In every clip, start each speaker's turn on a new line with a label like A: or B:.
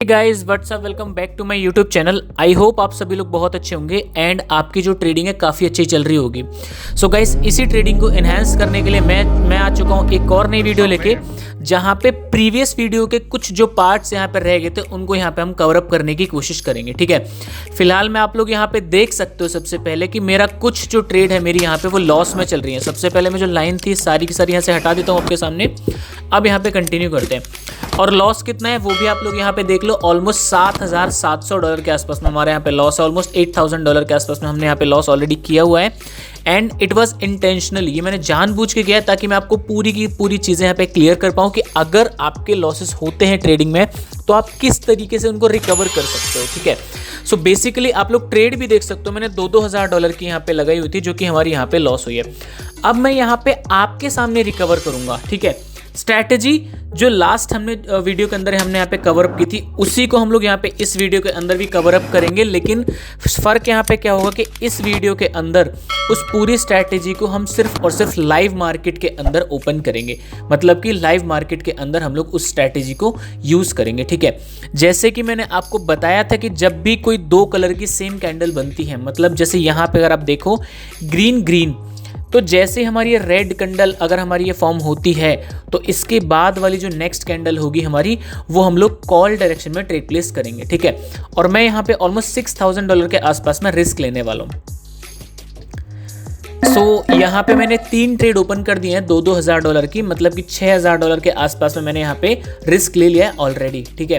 A: Guys what's up, welcome back to my YouTube channel. I hope आप सभी लोग बहुत अच्छे होंगे एंड आपकी जो ट्रेडिंग है काफ़ी अच्छी चल रही होगी। सो गाइस, इसी ट्रेडिंग को एनहांस करने के लिए मैं आ चुका हूँ एक और नई वीडियो लेके, जहाँ पे प्रीवियस वीडियो के कुछ जो पार्ट्स यहाँ पे रह गए थे उनको यहाँ पे हम कवर अप करने की कोशिश करेंगे। ठीक है, फिलहाल में आप लोग यहाँ पे देख सकते हो सबसे पहले कि मेरा कुछ जो ट्रेड है मेरी यहाँ पे वो लॉस में चल रही है। सबसे पहले मैं जो लाइन थी सारी की सारी यहाँ से हटा देता हूँ आपके सामने। अब यहाँ पे कंटिन्यू करते हैं और लॉस कितना है वो भी आप लोग यहाँ पे देख लो। ऑलमोस्ट $7,700 के आसपास में हमारे यहाँ पे लॉस है। ऑलमोस्ट $8,000 के आसपास में हमने यहाँ पे लॉस ऑलरेडी किया हुआ है एंड इट वाज इंटेंशनल। ये मैंने जानबूझ के किया ताकि मैं आपको पूरी की पूरी चीज़ें यहाँ पे क्लियर कर पाऊँ कि अगर आपके लॉसेस होते हैं ट्रेडिंग में तो आप किस तरीके से उनको रिकवर कर सकते हो। ठीक है, सो बेसिकली आप लोग ट्रेड भी देख सकते हो। मैंने $2,000 की यहाँ पे लगाई हुई थी जो कि हमारी यहाँ पे लॉस हुई है। अब मैं यहाँ पे आपके सामने रिकवर करूँगा। ठीक है, स्ट्रैटेजी जो लास्ट हमने वीडियो के अंदर हमने यहाँ पे कवर अप की थी उसी को हम लोग यहाँ पे इस वीडियो के अंदर भी कवर अप करेंगे, लेकिन फ़र्क यहाँ पे क्या होगा कि इस वीडियो के अंदर उस पूरी स्ट्रैटेजी को हम सिर्फ और सिर्फ लाइव मार्केट के अंदर ओपन करेंगे। मतलब कि लाइव मार्केट के अंदर हम लोग उस स्ट्रैटेजी को यूज़ करेंगे। ठीक है, जैसे कि मैंने आपको बताया था कि जब भी कोई दो कलर की सेम कैंडल बनती है, मतलब जैसे यहाँ पे अगर आप देखो ग्रीन ग्रीन, तो जैसे हमारी ये रेड कैंडल अगर हमारी ये फॉर्म होती है तो इसके बाद वाली जो नेक्स्ट कैंडल होगी हमारी वो हम लोग कॉल डायरेक्शन में ट्रेड प्लेस करेंगे। ठीक है, और मैं यहाँ पे ऑलमोस्ट $6,000 के आसपास में रिस्क लेने वाला हूँ। यहाँ पे मैंने 3 ट्रेड ओपन कर दिए हैं $2,000 की, मतलब कि $6,000 के आसपास में मैंने यहाँ पे रिस्क ले लिया है ऑलरेडी। ठीक है,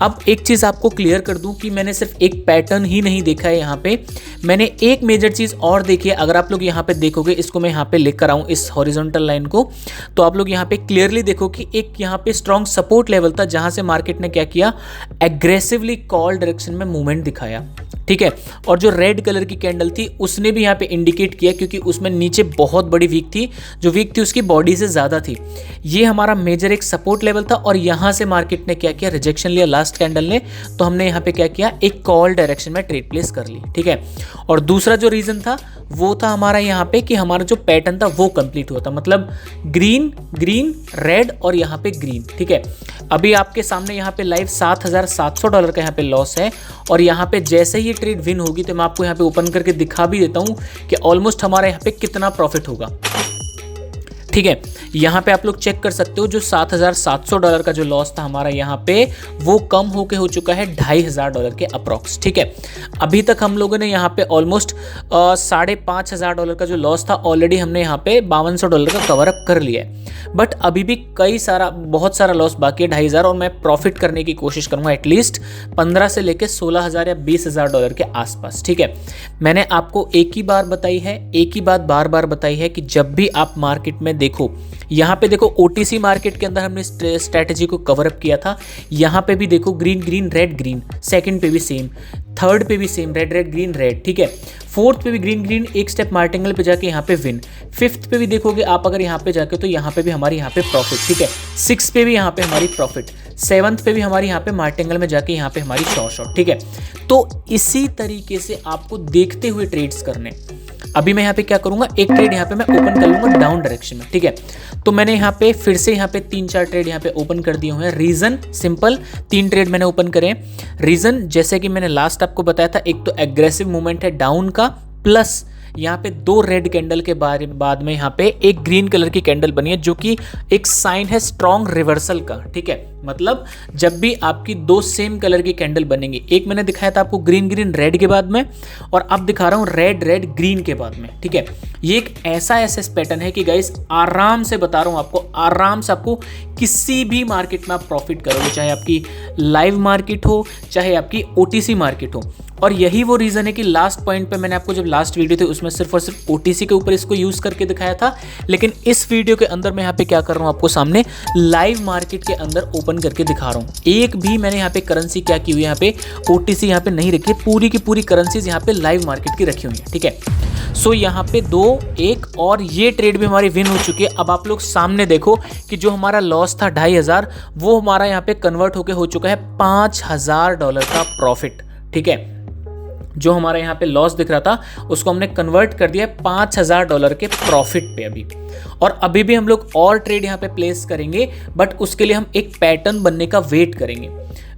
A: अब एक चीज़ आपको क्लियर कर दूं कि मैंने सिर्फ एक पैटर्न ही नहीं देखा है यहाँ पे, मैंने एक मेजर चीज़ और देखी है। अगर आप लोग यहाँ पे देखोगे, इसको मैं यहाँ पे लिख कर आऊँ इस हॉरिजॉन्टल लाइन को, तो आप लोग यहाँ पे क्लियरली देखो कि एक यहाँ पे स्ट्रॉन्ग सपोर्ट लेवल था जहाँ से मार्केट ने क्या किया, एग्रेसिवली कॉल डायरेक्शन में मूवमेंट दिखाया। ठीक है, और जो रेड कलर की कैंडल थी उसने भी यहाँ पे इंडिकेट किया, क्योंकि उसमें नीचे बहुत बड़ी वीक थी, जो वीक थी उसकी बॉडी से ज़्यादा थी। ये हमारा मेजर एक सपोर्ट लेवल था और यहाँ से मार्केट ने क्या किया, रिजेक्शन लिया लास्ट कैंडल ने, तो हमने यहाँ पे क्या किया, एक कॉल डायरेक्शन में ट्रेड प्लेस कर ली। ठीक है, और दूसरा जो रीज़न था वो था हमारा यहाँ पे कि हमारा जो पैटर्न था वो कंप्लीट हुआ था, मतलब ग्रीन ग्रीन रेड और यहाँ पे ग्रीन। ठीक है, अभी आपके सामने यहाँ पे लाइव $7,700 का यहाँ पे लॉस है और यहाँ पे जैसे ही ये ट्रेड विन होगी तो मैं आपको यहाँ पे ओपन करके दिखा भी देता हूँ कि ऑलमोस्ट हमारा यहाँ पे कितना प्रॉफिट होगा। ठीक है, यहाँ पे आप लोग चेक कर सकते हो जो $7,700 का जो लॉस था हमारा यहाँ पे वो कम होके हो चुका है $2,500 के अप्रॉक्स। ठीक है, अभी तक हम लोगों ने यहाँ पे ऑलमोस्ट $5,500 का जो लॉस था ऑलरेडी हमने यहाँ पे $5,200 का कवर अप कर लिया है, बट अभी भी बहुत सारा लॉस बाकी है 2,500, और मैं प्रॉफिट करने की कोशिश करूँगा एटलीस्ट 15 से लेकर 16,000 या $20,000 के आसपास। ठीक है, मैंने आपको एक ही बात बार बार बताई है कि जब भी आप मार्केट में देखो, यहाँ पे देखो ओटीसी मार्केट के अंदर हमने स्ट्रैटेजी को कवर अप किया था। यहाँ पे भी देखो green green red green, second पे भी सेम, थर्ड पे भी same, red red green red. ठीक है, फोर्थ पे भी ग्रीन ग्रीन, एक स्टेप मार्टिंगल पे जाके यहाँ पे विन, फिफ्थ पे भी देखोगे आप अगर यहाँ पे जाके तो यहाँ पे भी हमारी यहाँ पे प्रॉफिट। ठीक है, सिक्स पे भी यहाँ पे हमारी प्रॉफिट, सेवंथ पे भी हमारी यहाँ पे मार्टिंगल में जाके यहाँ पे हमारी शॉर्ट। ठीक है, तो इसी तरीके से आपको देखते हुए ट्रेड्स करने। अभी मैं यहाँ पे क्या करूँगा, एक ट्रेड यहाँ पे मैं ओपन कर लूँगा डाउन डायरेक्शन में। ठीक है, तो मैंने यहाँ पे फिर से यहाँ पे 3-4 ट्रेड यहाँ पे ओपन कर दिए हुए हैं। रीज़न सिंपल, 3 ट्रेड मैंने ओपन करे। रीज़न जैसे कि मैंने लास्ट आपको बताया था, एक तो एग्रेसिव मूवमेंट है डाउन का, प्लस यहाँ पे 2 रेड कैंडल के बाद में यहाँ पे एक ग्रीन कलर की कैंडल बनी है जो कि एक साइन है स्ट्रॉन्ग रिवर्सल का। ठीक है, मतलब जब भी आपकी 2 सेम कलर की कैंडल बनेंगी, एक मैंने दिखाया था आपको ग्रीन ग्रीन रेड के बाद में, और अब दिखा रहा हूँ रेड रेड ग्रीन के बाद में। ठीक है, ये एक ऐसा पैटर्न है कि गाइस आराम से बता रहा हूँ आपको, आराम से आपको किसी भी मार्केट में आप प्रॉफिट करोगे, चाहे आपकी लाइव मार्केट हो चाहे आपकी ओटीसी मार्केट हो। और यही वो रीज़न है कि लास्ट पॉइंट पे मैंने आपको जब लास्ट वीडियो थी उसमें सिर्फ और सिर्फ ओटीसी के ऊपर इसको यूज़ करके दिखाया था, लेकिन इस वीडियो के अंदर मैं यहाँ पे क्या कर रहा हूँ, आपको सामने लाइव मार्केट के अंदर ओपन करके दिखा रहा हूँ। एक भी मैंने यहाँ पे करेंसी क्या की हुई है, यहाँ पे ओटीसी यहाँ पे नहीं रखी है, पूरी की पूरी करेंसीज यहाँ पे लाइव मार्केट की रखी हुई है। ठीक है, सो यहाँ पे 2-1 और ये ट्रेड भी हमारी विन हो चुकी है। अब आप लोग सामने देखो कि जो हमारा लॉस था 2,500 वो हमारा यहाँ पे कन्वर्ट होके हो चुका है $5,000 का प्रॉफिट। ठीक है, जो हमारा यहाँ पे लॉस दिख रहा था उसको हमने कन्वर्ट कर दिया $5,000 के प्रॉफिट पे अभी। और अभी भी हम लोग और ट्रेड यहाँ पे प्लेस करेंगे, बट उसके लिए हम एक पैटर्न बनने का वेट करेंगे।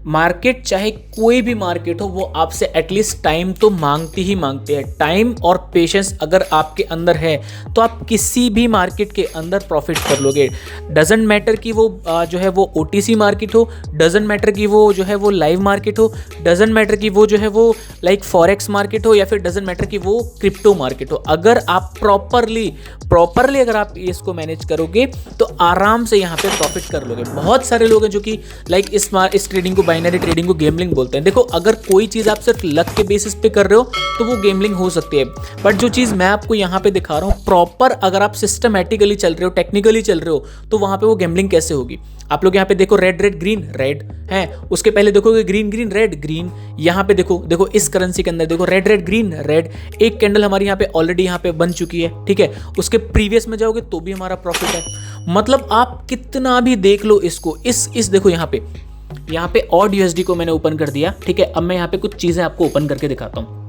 A: मार्केट चाहे कोई भी मार्केट हो वो आपसे एटलीस्ट टाइम तो मांगती ही मांगते हैं। टाइम और पेशेंस अगर आपके अंदर है तो आप किसी भी मार्केट के अंदर प्रॉफिट कर लोगे। डजेंट मैटर कि वो जो है वो OTC मार्केट हो, डजेंट मैटर कि वो जो है वो लाइव मार्केट हो, डजेंट मैटर कि वो जो है वो लाइक फॉरेक्स मार्केट हो, या फिर डजेंट मैटर कि वो क्रिप्टो मार्केट हो। अगर आप प्रॉपरली अगर आप इसको मैनेज करोगे तो आराम से यहाँ पे प्रॉफिट कर लोगे। बहुत सारे लोग हैं जो कि लाइक इस ट्रेडिंग को, बाइनरी ट्रेडिंग को गेमलिंग बोलते हैं। देखो, अगर कोई चीज़ आप सिर्फ लक के बेसिस पे कर रहे हो तो वो गेमलिंग हो सकती है, बट जो चीज़ मैं आपको यहाँ पे दिखा रहा हूँ, प्रॉपर अगर आप सिस्टमैटिकली चल रहे हो, टेक्निकली चल रहे हो, तो वहाँ पे वो गेमलिंग कैसे होगी। आप लोग यहाँ पे देखो, रेड रेड ग्रीन रेड है, उसके पहले देखोगे ग्रीन ग्रीन रेड ग्रीन। यहाँ पे देखो इस करेंसी के अंदर देखो रेड रेड ग्रीन रेड, एक कैंडल हमारी यहाँ पे ऑलरेडी यहाँ पे बन चुकी है, ठीक है। उसके प्रीवियस में जाओगे तो भी हमारा प्रॉफिट है। मतलब आप कितना भी देख लो इसको, इस देखो यहाँ पे ऑड USD को मैंने ओपन कर दिया, ठीक है। अब मैं यहाँ पे कुछ चीज़ें आपको ओपन करके दिखाता हूँ।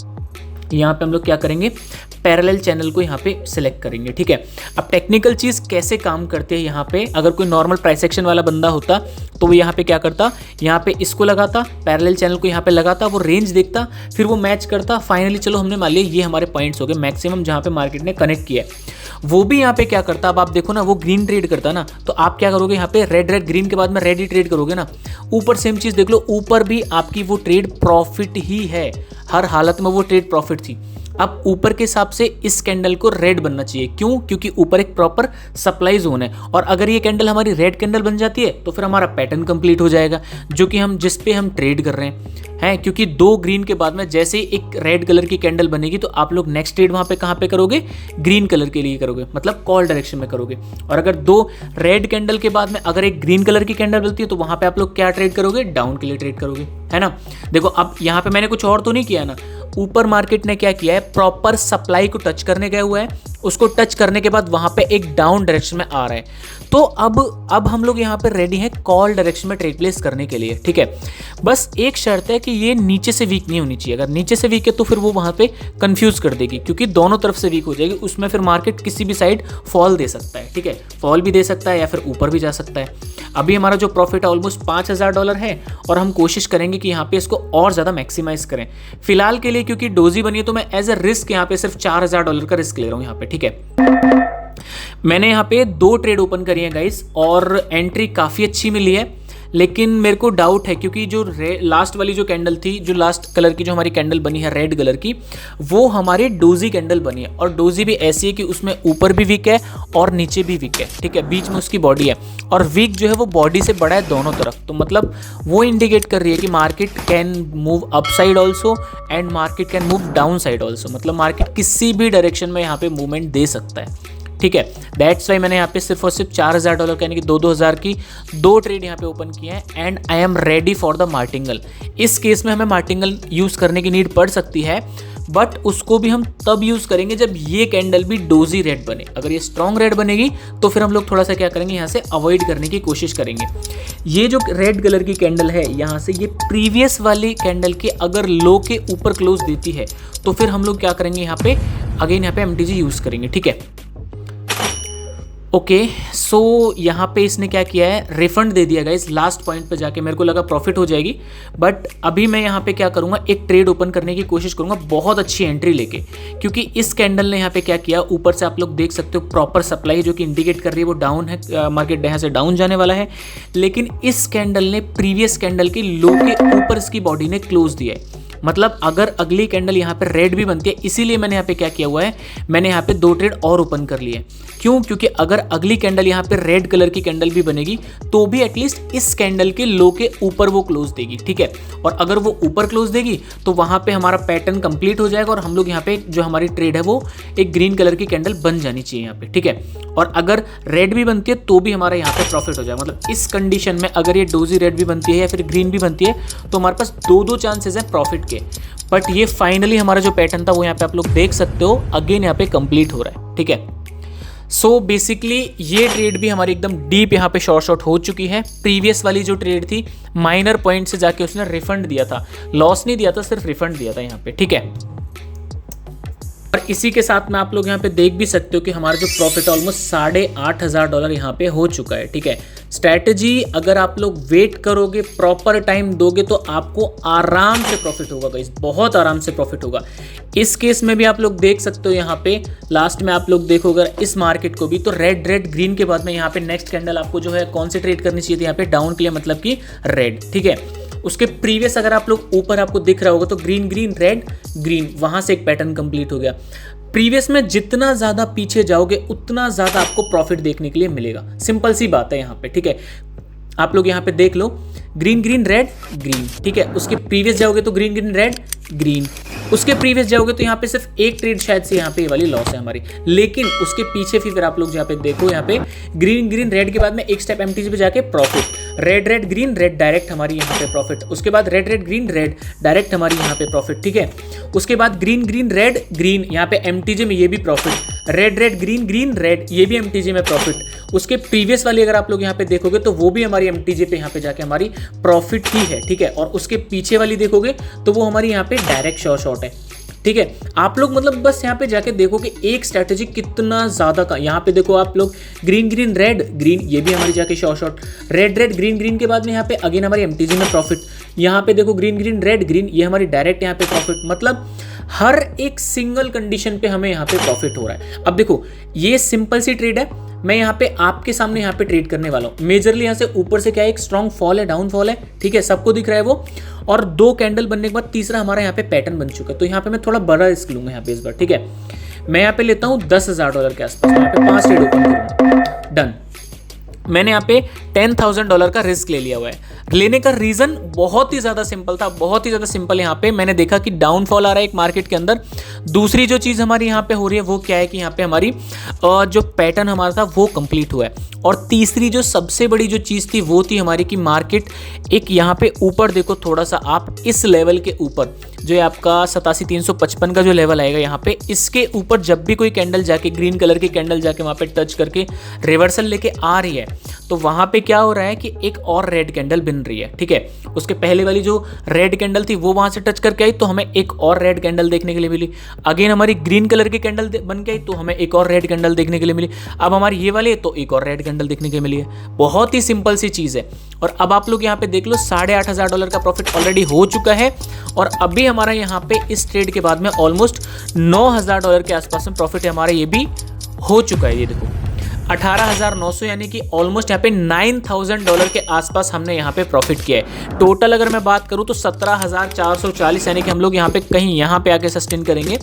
A: यहाँ पे हम लोग क्या करेंगे, पैरेलल चैनल को यहाँ पे सिलेक्ट करेंगे, ठीक है। अब टेक्निकल चीज़ कैसे काम करते हैं यहाँ पे, अगर कोई नॉर्मल प्राइस एक्शन वाला बंदा होता तो वो यहाँ पे क्या करता, यहाँ पे इसको लगाता, पैरेलल चैनल को यहाँ पे लगाता, वो रेंज देखता, फिर वो मैच करता। फाइनली चलो हमने मान लिया ये हमारे पॉइंट्स हो गए मैक्सिमम जहाँ पे मार्केट ने कनेक्ट किया है। वो भी यहाँ पे क्या करता, अब आप देखो ना, वो ग्रीन ट्रेड करता ना, तो आप क्या करोगे, यहाँ पे रेड रेड ग्रीन के बाद में रेड ही ट्रेड करोगे ना। ऊपर सेम चीज़ देख लो, ऊपर भी आपकी वो ट्रेड प्रॉफिट ही है, हर हालत में वो ट्रेड प्रॉफिट थी। अब ऊपर के हिसाब से इस कैंडल को रेड बनना चाहिए, क्यों, क्योंकि ऊपर एक प्रॉपर सप्लाई जोन है। और अगर ये कैंडल हमारी रेड कैंडल बन जाती है तो फिर हमारा पैटर्न कंप्लीट हो जाएगा, जो कि हम जिस पे हम ट्रेड कर रहे हैं, क्योंकि 2 ग्रीन के बाद में जैसे ही एक रेड कलर की कैंडल बनेगी तो आप लोग नेक्स्ट ट्रेड वहां पे कहां पे करोगे, ग्रीन कलर के लिए करोगे, मतलब कॉल डायरेक्शन में करोगे। और अगर 2 रेड कैंडल के बाद में अगर एक ग्रीन कलर की कैंडल बनती है तो वहां पे आप लोग क्या ट्रेड करोगे, डाउन के लिए ट्रेड करोगे, है ना। देखो, अब यहाँ पे मैंने कुछ और तो नहीं किया ना, ऊपर मार्केट ने क्या किया है, प्रॉपर सप्लाई को टच करने गया हुआ है, उसको टच करने के बाद वहां पे एक डाउन डायरेक्शन में आ रहा है। तो अब हम लोग यहाँ पे रेडी हैं कॉल डायरेक्शन में ट्रेड प्लेस करने के लिए, ठीक है। बस एक शर्त है कि ये नीचे से वीक नहीं होनी चाहिए। अगर नीचे से वीक है तो फिर वो वहां पे कंफ्यूज कर देगी, क्योंकि दोनों तरफ से वीक हो जाएगी, उसमें फिर मार्केट किसी भी साइड फॉल दे सकता है, ठीक है। फॉल भी दे सकता है या फिर ऊपर भी जा सकता है। अभी हमारा जो प्रॉफिट है ऑलमोस्ट $5000 है, और हम कोशिश करेंगे कि यहाँ पे इसको और ज़्यादा मैक्सिमाइज करें फिलहाल के लिए, क्योंकि डोजी बनी है तो मैं एज ए रिस्क यहाँ पे सिर्फ $4000 का रिस्क ले रहा हूँ यहाँ पे, ठीक है। मैंने यहाँ पे 2 ट्रेड ओपन करी है गाइस, और एंट्री काफ़ी अच्छी मिली है, लेकिन मेरे को डाउट है, क्योंकि जो लास्ट वाली जो कैंडल थी, जो लास्ट कलर की जो हमारी कैंडल बनी है रेड कलर की, वो हमारी डोजी कैंडल बनी है। और डोजी भी ऐसी है कि उसमें ऊपर भी वीक है और नीचे भी वीक है, ठीक है, बीच में उसकी बॉडी है, और वीक जो है वो बॉडी से बड़ा है दोनों तरफ। तो मतलब वो इंडिकेट कर रही है कि market can move up side also and market can move down side also, मतलब मार्केट किसी भी डायरेक्शन में यहाँ पे मूवमेंट दे सकता है, ठीक है। दैट्स वाई मैंने यहाँ पे सिर्फ और सिर्फ $4000 यानी कि 2-2000 की 2 ट्रेड यहाँ पे ओपन किया है, and I am ready for the martingale. इस केस में हमें मार्टिंगल यूज़ करने की नीड पड़ सकती है, बट उसको भी हम तब यूज़ करेंगे जब ये कैंडल भी डोजी रेड बने। अगर ये स्ट्रॉन्ग रेड बनेगी तो फिर हम लोग थोड़ा सा क्या करेंगे, यहाँ से अवॉइड करने की कोशिश करेंगे। ये जो रेड कलर की कैंडल है, यहाँ से ये प्रीवियस वाली कैंडल के अगर लो के ऊपर क्लोज देती है तो फिर हम लोग क्या करेंगे, यहाँ पे अगेन यहाँ पे MTG यूज़ करेंगे, ठीक है। ओके, सो यहाँ पे इसने क्या किया है, रिफंड दे दिया गाइस लास्ट पॉइंट पे जाके। मेरे को लगा प्रॉफिट हो जाएगी, बट अभी मैं यहाँ पे क्या करूँगा, एक ट्रेड ओपन करने की कोशिश करूँगा बहुत अच्छी एंट्री लेके, क्योंकि इस कैंडल ने यहाँ पे क्या किया, ऊपर से आप लोग देख सकते हो प्रॉपर सप्लाई जो कि इंडिकेट कर रही है वो डाउन है, मार्केट यहाँ से डाउन जाने वाला है। लेकिन इस कैंडल ने प्रीवियस कैंडल के लो के ऊपर इसकी बॉडी ने क्लोज दिया है, मतलब अगर अगली कैंडल यहाँ पे रेड भी बनती है, इसीलिए मैंने यहाँ पे क्या किया हुआ है, मैंने यहाँ पे 2 ट्रेड और ओपन कर लिए। क्यों, क्योंकि अगर अगली कैंडल यहाँ पे रेड कलर की कैंडल भी बनेगी तो भी एटलीस्ट इस कैंडल के लो के ऊपर वो क्लोज देगी, ठीक है। और अगर वो ऊपर क्लोज देगी तो वहाँ पे हमारा पैटर्न कंप्लीट हो जाएगा, और हम लोग यहाँ पे जो हमारी ट्रेड है वो एक ग्रीन कलर की कैंडल बन जानी चाहिए यहाँ पे, ठीक है। और अगर रेड भी बनती है तो भी हमारा यहाँ पे प्रॉफिट हो जाएगा। मतलब इस कंडीशन में अगर ये डोजी रेड भी बनती है या फिर ग्रीन भी बनती है तो हमारे पास 2 चांसेस हैं प्रॉफिट के। बट ये फाइनली हमारा जो पैटर्न था वो यहाँ पे आप लोग देख सकते हो, अगेन यहाँ पे कंप्लीट हो रहा है, ठीक है। सो बेसिकली ये ट्रेड भी हमारी एकदम डीप यहाँ पे शॉर्ट हो चुकी है। प्रीवियस वाली जो ट्रेड थी माइनर पॉइंट से जाके उसने रिफंड दिया था, लॉस नहीं दिया था, सिर्फ रिफंड दिया था यहाँ पे, ठीक है। और इसी के साथ में आप लोग यहाँ पे देख भी सकते हो कि हमारा जो प्रॉफिट ऑलमोस्ट $8500 यहाँ पे हो चुका है, ठीक है। स्ट्रैटेजी अगर आप लोग वेट करोगे, प्रॉपर टाइम दोगे तो आपको आराम से प्रॉफिट होगा गाइस, बहुत आराम से प्रॉफिट होगा। इस केस में भी आप लोग देख सकते हो, यहाँ पे लास्ट में आप लोग देखोगे इस मार्केट को भी, तो रेड रेड ग्रीन के बाद में यहाँ पे नेक्स्ट कैंडल आपको जो है कॉन्सेंट्रेट करनी चाहिए थी यहाँ पे डाउन के लिए, मतलब कि रेड, ठीक है। उसके प्रीवियस अगर आप लोग ऊपर आपको दिख रहा होगा तो ग्रीन ग्रीन रेड ग्रीन, वहां से एक पैटर्न कंप्लीट हो गया। प्रीवियस में जितना ज्यादा पीछे जाओगे उतना ज्यादा आपको प्रॉफिट देखने के लिए मिलेगा, सिंपल सी बात है यहाँ पे, ठीक है। आप लोग यहाँ पे देख लो, ग्रीन ग्रीन रेड ग्रीन, ठीक है। उसके प्रीवियस जाओगे तो ग्रीन ग्रीन रेड ग्रीन, उसके प्रीवियस जाओगे तो यहाँ पे सिर्फ एक ट्रेड शायद से यहाँ पे ये वाली लॉस है हमारी, लेकिन उसके पीछे फिर आप लोग यहाँ पे देखो, यहाँ पे ग्रीन ग्रीन रेड के बाद में एक स्टेप एमटीजी पे जाके profit, red red green red direct हमारी यहाँ पे प्रॉफिट, उसके बाद red red green red direct हमारी यहाँ पे प्रॉफिट, ठीक है। उसके बाद ग्रीन ग्रीन रेड ग्रीन, यहाँ पे एमटीजी में ये भी profit, red red green green red, ये भी एमटीजी में प्रॉफिट। उसके प्रीवियस वाली अगर आप लोग यहाँ पे देखोगे तो वो भी हमारी एमटीजी पे यहाँ पे जाके हमारी प्रॉफिट ही है, ठीक है। और उसके पीछे वाली देखोगे तो वो हमारी यहाँ पे डायरेक्ट शॉर्ट है, ठीक है। आप लोग मतलब बस यहाँ पे जाके देखो कि एक स्ट्रैटेजी कितना ज्यादा का, यहाँ पे देखो आप लोग ग्रीन ग्रीन रेड ग्रीन, ये भी हमारी जाके short, red red green green के बाद में यहाँ पे अगेन हमारी एमटीजी में प्रॉफिट, यहाँ पे देखो ग्रीन ग्रीन रेड ग्रीन, ये हमारी डायरेक्ट यहाँ पे प्रॉफिट, मतलब हर एक सिंगल कंडीशन पे हमें यहाँ पे प्रॉफिट हो रहा है। अब देखो ये सिंपल सी ट्रेड है, मैं यहाँ पे आपके सामने यहाँ पे ट्रेड करने वाला हूँ। मेजरली यहाँ से ऊपर से क्या है, एक स्ट्रॉन्ग फॉल है, डाउन फॉल है, ठीक है, सबको दिख रहा है वो, और दो कैंडल बनने के बाद तीसरा हमारा यहाँ पे पैटर्न बन चुका है। तो यहाँ पे मैं थोड़ा बड़ा रिस्क लूंगा यहाँ पे इस बार, ठीक है। मैं यहाँ पे लेता हूँ $10,000 के आसपास, यहाँ पे 5 ट्रेड ओपन करूंगा, डन। मैंने यहाँ पे $10,000 का रिस्क ले लिया हुआ है। लेने का रीजन बहुत ही ज्यादा सिंपल था, बहुत ही ज्यादा सिंपल। यहाँ पे मैंने देखा कि डाउनफॉल आ रहा है एक मार्केट के अंदर। दूसरी जो चीज हमारी यहाँ पे हो रही है वो क्या है कि यहाँ पे हमारी जो पैटर्न हमारा था वो कंप्लीट हुआ है। और तीसरी जो सबसे बड़ी जो चीज थी वो थी हमारी कि मार्केट एक यहाँ पे ऊपर देखो, थोड़ा सा आप इस लेवल के ऊपर जो है आपका 87,355 का जो लेवल आएगा यहाँ पे, इसके ऊपर जब भी कोई कैंडल जाके ग्रीन कलर की कैंडल जाके वहाँ पे टच करके रिवर्सल लेके आ रही है तो वहाँ पे क्या हो रहा है कि एक और रेड कैंडल बन रही है, ठीक है। उसके पहले वाली जो रेड कैंडल थी वो वहाँ से टच करके आई तो हमें एक और रेड कैंडल देखने के लिए मिली। अगेन हमारी ग्रीन कलर की कैंडल बन के आई तो हमें एक और रेड कैंडल देखने के लिए मिली। अब हमारी ये वाली तो एक और रेड कैंडल देखने के लिए मिली है। बहुत ही सिंपल सी चीज़ है। और अब आप लोग यहाँ पे देख लो $8,500 का प्रॉफिट ऑलरेडी हो चुका है। और अभी हमारा यहाँ पे इस ट्रेड के बाद में ऑलमोस्ट $9,000 के आसपास में प्रॉफिट हमारा ये भी हो चुका है। ये देखो 18,900 यानी कि ऑलमोस्ट यहाँ पे $9,000 के आसपास हमने यहाँ पे प्रॉफिट किया है। टोटल अगर मैं बात करूँ तो 17,440 यानी कि हम लोग यहाँ पे कहीं यहाँ पे आके सस्टेन करेंगे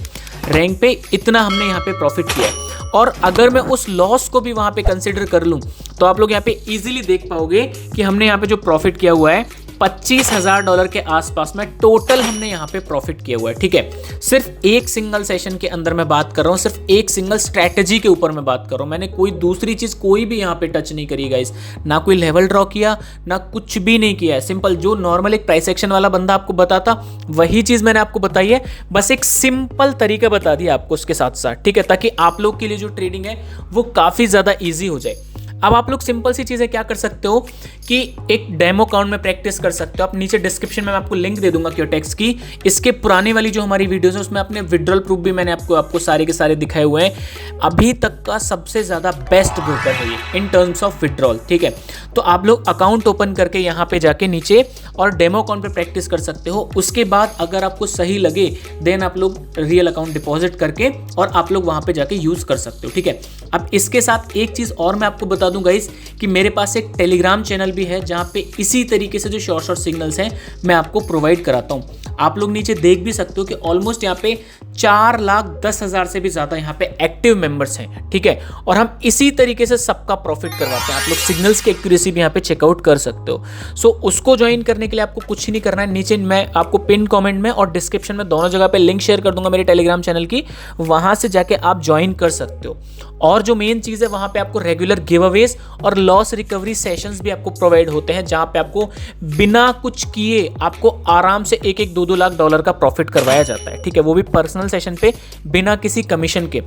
A: रैंक पे, इतना हमने यहाँ पे प्रॉफिट किया है। और अगर मैं उस लॉस को भी वहाँ पे कंसिडर कर लूँ तो आप लोग यहाँ पे इजीली देख पाओगे कि हमने यहाँ पे जो प्रॉफिट किया हुआ है $25,000 के आसपास में टोटल हमने यहाँ पे प्रॉफिट किया हुआ है, ठीक है। सिर्फ एक सिंगल सेशन के अंदर मैं बात कर रहा हूँ, सिर्फ एक सिंगल स्ट्रैटेजी के ऊपर मैं बात कर रहा हूँ। मैंने कोई दूसरी चीज कोई भी यहाँ पे टच नहीं करी गाइस, ना कोई लेवल ड्रॉ किया, ना कुछ भी नहीं किया है। सिंपल जो नॉर्मल एक प्राइस एक्शन वाला बंदा आपको बताता वही चीज मैंने आपको बताई है। बस एक सिंपल तरीका बता दिया आपको उसके साथ साथ, ठीक है, ताकि आप लोग के लिए जो ट्रेडिंग है वो काफी ज्यादा ईजी हो जाए। अब आप लोग सिंपल सी चीज़ें क्या कर सकते हो कि एक डेमो अकाउंट में प्रैक्टिस कर सकते हो। आप नीचे डिस्क्रिप्शन में मैं आपको लिंक दे दूंगा क्योटेक्स की। इसके पुराने वाली जो हमारी वीडियोस है उसमें अपने विड्रॉल प्रूफ भी मैंने आपको सारे के सारे दिखाए हुए हैं। अभी तक का सबसे ज़्यादा बेस्ट ब्रोकर है ये इन टर्म्स ऑफ विड्रॉल, ठीक है। तो आप लोग अकाउंट ओपन करके यहाँ पे जाके नीचे और डेमो अकाउंट पे प्रैक्टिस कर सकते हो। उसके बाद अगर आपको सही लगे देन आप लोग रियल अकाउंट डिपॉजिट करके और आप लोग वहाँ पे जाके यूज़ कर सकते हो, ठीक है। अब इसके साथ एक चीज़ और मैं आपको बता दूं गाइस कि मेरे पास एक टेलीग्राम चैनल भी है जहां पे इसी तरीके से जो शॉर्ट सिग्नल्स हैं मैं आपको प्रोवाइड कराता हूं। आप लोग नीचे देख भी सकते हो कि ऑलमोस्ट यहाँ पे 4,10,000 से भी ज्यादा यहाँ पे एक्टिव मेंबर्स हैं, ठीक है। और हम इसी तरीके से सबका प्रॉफिट करवाते हैं। आप लोग सिग्नल्स की एक्यूरेसी भी यहाँ पे चेकआउट कर सकते हो। सो उसको ज्वाइन करने के लिए आपको कुछ ही नहीं करना है। नीचे मैं आपको पिन कमेंट में और डिस्क्रिप्शन में दोनों जगह पे लिंक शेयर कर दूंगा मेरे टेलीग्राम चैनल की, वहां से जाके आप ज्वाइन कर सकते हो। और जो मेन चीज है वहां पे आपको रेगुलर गिव अवेज और लॉस रिकवरी सेशंस भी आपको प्रोवाइड होते हैं, जहां पे आपको बिना कुछ किए आपको आराम से 1-2 लाख डॉलर का प्रॉफिट करवाया जाता है, ठीक है, वो भी पर्सनल सेशन पे बिना किसी कमीशन के।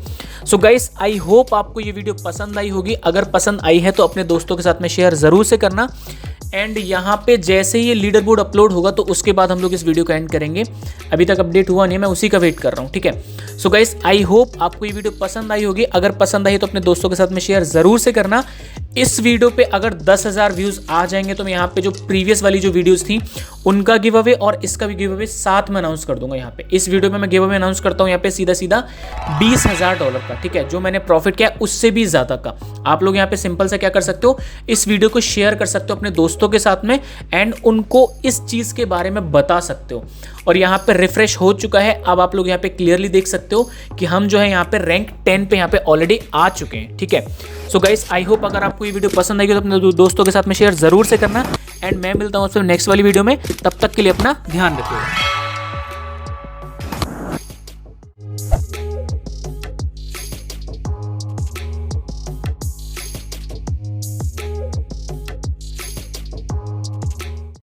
A: सो गाइस आई होप आपको ये वीडियो पसंद आई होगी। अगर पसंद आई है तो अपने दोस्तों के साथ में शेयर जरूर से करना। एंड यहाँ पे जैसे ही ये लीडर बोर्ड अपलोड होगा तो उसके बाद हम लोग इस वीडियो को एंड करेंगे। अभी तक अपडेट हुआ नहीं है, मैं उसी का वेट कर रहा हूँ, ठीक है। सो गाइस आई होप आपको ये वीडियो पसंद आई होगी। अगर पसंद आई तो अपने दोस्तों के साथ में शेयर जरूर से करना। इस वीडियो पे अगर 10,000 व्यूज आ जाएंगे तो मैं यहाँ पे जो प्रीवियस वाली जो वीडियोस थी उनका गिव अवे और इसका भी गिव अवे साथ में अनाउंस कर दूंगा। यहाँ पे इस वीडियो में मैं गिव अवे अनाउंस करता हूँ यहाँ पे सीधा सीधा $20,000 का, ठीक है, जो मैंने प्रॉफिट किया उससे भी ज्यादा का। आप लोग यहाँ पे सिंपल से क्या कर सकते हो, इस वीडियो को शेयर कर सकते हो अपने दोस्तों के साथ में एंड उनको इस चीज के बारे में बता सकते हो। और यहाँ पे रिफ्रेश हो चुका है, अब आप लोग यहाँ पे क्लियरली देख सकते हो कि हम जो है यहाँ पे रैंक 10 पे यहाँ पे ऑलरेडी आ चुके हैं, ठीक है। सो गाइस, आई होप अगर आपको ये वीडियो पसंद आएगी तो अपने दोस्तों के साथ में शेयर जरूर से करना एंड मैं मिलता हूँ नेक्स्ट वाली वीडियो में। तब तक के लिए अपना ध्यान रखिएगा।